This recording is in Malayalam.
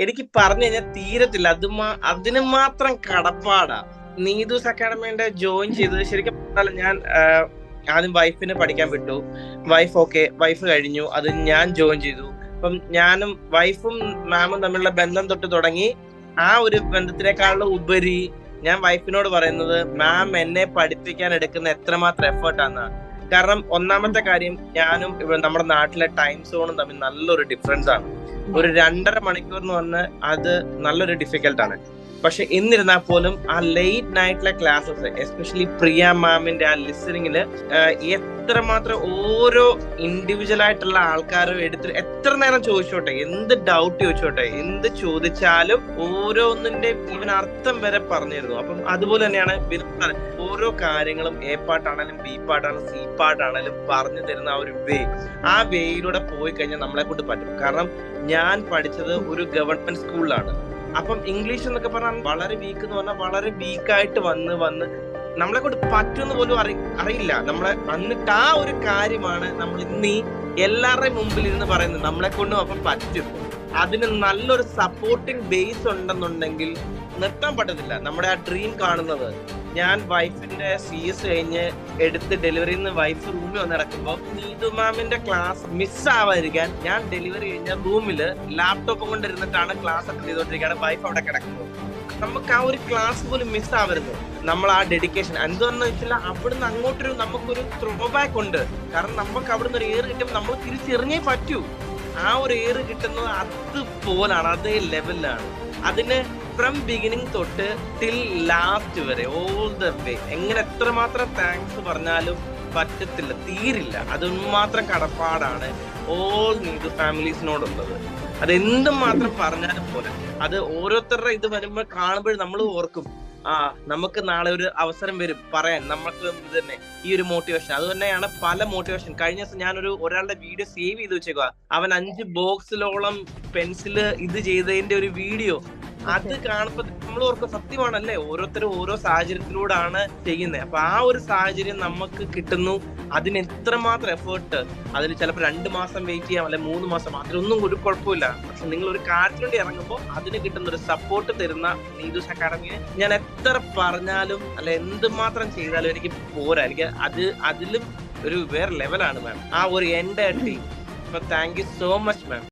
എനിക്ക് പറഞ്ഞു കഴിഞ്ഞാൽ തീരത്തില്ല. അതിന് മാത്രം കടപ്പാടാ. നീതൂസ് അക്കാഡമിയുടെ ജോയിൻ ചെയ്തത് ശരിക്കും പറഞ്ഞാൽ ഞാൻ ആദ്യം വൈഫിനെ പഠിക്കാൻ വിട്ടു. വൈഫ് കഴിഞ്ഞു, അത് ഞാൻ ജോയിൻ ചെയ്തു. അപ്പം ഞാനും വൈഫും മാമും തമ്മിലുള്ള ബന്ധം തൊട്ട് തുടങ്ങി. ആ ഒരു ബന്ധത്തിനേക്കാളും ഉപരി ഞാൻ വൈഫിനോട് പറയുന്നത് മാം എന്നെ പഠിപ്പിക്കാൻ എടുക്കുന്ന എത്രമാത്രം എഫേർട്ടാണ്. കാരണം ഒന്നാമത്തെ കാര്യം, ഞാനും ഇവിടെ നമ്മുടെ നാട്ടിലെ ടൈം സോണും തമ്മിൽ നല്ലൊരു ഡിഫറൻസ് ആണ്. ഒരു 2.5 മണിക്കൂർ എന്ന് പറഞ്ഞാൽ അത് നല്ലൊരു ഡിഫിക്കൽട്ടാണ്. പക്ഷെ എന്നിരുന്നാൽ പോലും ആ ലേറ്റ് നൈറ്റിലെ ക്ലാസ്സസ്, എസ്പെഷ്യലി പ്രിയ മാമിന്റെ ആ ലിസണിങ്ങില് എത്രമാത്രം ഓരോ ഇൻഡിവിജ്വൽ ആയിട്ടുള്ള ആൾക്കാരും എടുത്ത് എത്ര നേരം ചോദിച്ചോട്ടെ, എന്ത് ഡൗട്ട് ചോദിച്ചോട്ടെ, എന്ത് ചോദിച്ചാലും ഓരോന്നിന്റെ ഈവൻ അർത്ഥം വരെ പറഞ്ഞിരുന്നു. അപ്പം അതുപോലെ തന്നെയാണ് ഓരോ കാര്യങ്ങളും എ പാട്ടാണെങ്കിലും ബി പാട്ടാണെങ്കിലും സി പാട്ടാണെങ്കിലും പറഞ്ഞു തരുന്ന ആ ഒരു വേ, ആ വേയിലൂടെ പോയി കഴിഞ്ഞാൽ നമ്മളെ കൊണ്ട് പറ്റും. കാരണം ഞാൻ പഠിച്ചത് ഒരു ഗവൺമെന്റ് സ്കൂളിലാണ്. അപ്പം ഇംഗ്ലീഷ് എന്നൊക്കെ പറഞ്ഞാൽ വളരെ വീക്ക് എന്ന് പറഞ്ഞാൽ വളരെ വീക്കായിട്ട് വന്ന് നമ്മളെ കൊണ്ട് പറ്റുമെന്ന് പോലും അറിയില്ല നമ്മളെ. എന്നിട്ട് ആ ഒരു കാര്യമാണ് നമ്മൾ ഇന്ന് എല്ലാവരുടെയും മുമ്പിൽ ഇരുന്ന് പറയുന്നത് നമ്മളെ കൊണ്ടും അപ്പം പറ്റും. അതിന് നല്ലൊരു സപ്പോർട്ടിങ് ബേസ് ഉണ്ടെന്നുണ്ടെങ്കിൽ നിർത്താൻ പറ്റത്തില്ല നമ്മുടെ ആ ഡ്രീം കാണുന്നത്. ഞാൻ വൈഫിന്റെ CS കഴിഞ്ഞ് എടുത്ത് ഡെലിവറിയിൽ നിന്ന് വൈഫ് റൂമിൽ വന്ന് നടക്കുമ്പോൾ നീതു മാമിന്റെ ക്ലാസ് മിസ്സാവാതിരിക്കാൻ ഞാൻ ഡെലിവറി കഴിഞ്ഞ റൂമില് ലാപ്ടോപ്പ് കൊണ്ടിരുന്നിട്ടാണ് ക്ലാസ് അറ്റൻഡ് ചെയ്തോണ്ടിരിക്കുകയാണ്. വൈഫ് അവിടെ കിടക്കുന്നത്. നമുക്ക് ആ ഒരു ക്ലാസ് പോലും മിസ്സാവരുത്. നമ്മൾ ആ ഡെഡിക്കേഷൻ എന്തുവെന്ന് വെച്ചാൽ അവിടുന്ന് അങ്ങോട്ടൊരു നമുക്കൊരു ത്രോ ബാക്ക് ഉണ്ട്. കാരണം നമുക്ക് അവിടുന്ന് ഒരു ഏറ് കിട്ടുമ്പോൾ നമ്മൾ തിരിച്ചെറിഞ്ഞേ പറ്റൂ. ആ ഒരു ഏറ് കിട്ടുന്നത് അതുപോലാണ്, അതേ ലെവലിലാണ്. അതിന് ഫ്രം ബിഗിനിങ് തൊട്ട് ടിൽ ലാസ്റ്റ് വരെ ഓൾ ദ വേ എങ്ങനെ എത്രമാത്രം താങ്ക്സ് പറഞ്ഞാലും പറ്റത്തില്ല, തീരില്ല. അതൊന്നുമാത്രം കടപ്പാടാണ് ഓൾ നീതു ഫാമിലീസിനോടുള്ളത്. അതെന്തും മാത്രം പറഞ്ഞാലും പോലെ അത് ഓരോരുത്തരുടെ ഇത് വരുമ്പോൾ കാണുമ്പോൾ നമ്മൾ ഓർക്കും, നമുക്ക് നാളെ ഒരു അവസരം വരും പറയാൻ. നമുക്ക് ഇത് തന്നെ ഈ ഒരു മോട്ടിവേഷൻ, അത് തന്നെയാണ് പല മോട്ടിവേഷൻ. കഴിഞ്ഞ ദിവസം ഞാനൊരു ഒരാളുടെ വീഡിയോ സേവ് ചെയ്ത് വെച്ചേക്കുക. അവൻ 5 ബോക്സിലോളം പെൻസില് ഇത് ചെയ്തതിന്റെ ഒരു വീഡിയോ. അത് കാണുമ്പോ നമ്മൾ ഓർക്കും സത്യമാണല്ലേ, ഓരോരുത്തരും ഓരോ സാഹചര്യത്തിലൂടെയാണ് ചെയ്യുന്നത്. അപ്പൊ ആ ഒരു സാഹചര്യം നമുക്ക് കിട്ടുന്നു, അതിന് എത്രമാത്രം എഫേർട്ട്. അതിൽ ചിലപ്പോൾ 2 മാസം വെയിറ്റ് ചെയ്യാം, അല്ലെ 3 മാസം, അതിലൊന്നും ഒരു കുഴപ്പമില്ല. പക്ഷെ നിങ്ങൾ ഒരു കാര്യത്തിലൂടെ ഇറങ്ങുമ്പോൾ അതിന് കിട്ടുന്ന ഒരു സപ്പോർട്ട് തരുന്ന നീതൂസ് അക്കാഡമിയെ ഞാൻ എത്ര പറഞ്ഞാലും അല്ലെ എന്തുമാത്രം ചെയ്താലും എനിക്ക് പോരാ. എനിക്ക് അതിലും ഒരു വേറെ ലെവലാണ് മാം ആ ഒരു എൻ്റെ ടീം. അപ്പൊ thank you so much ma'am.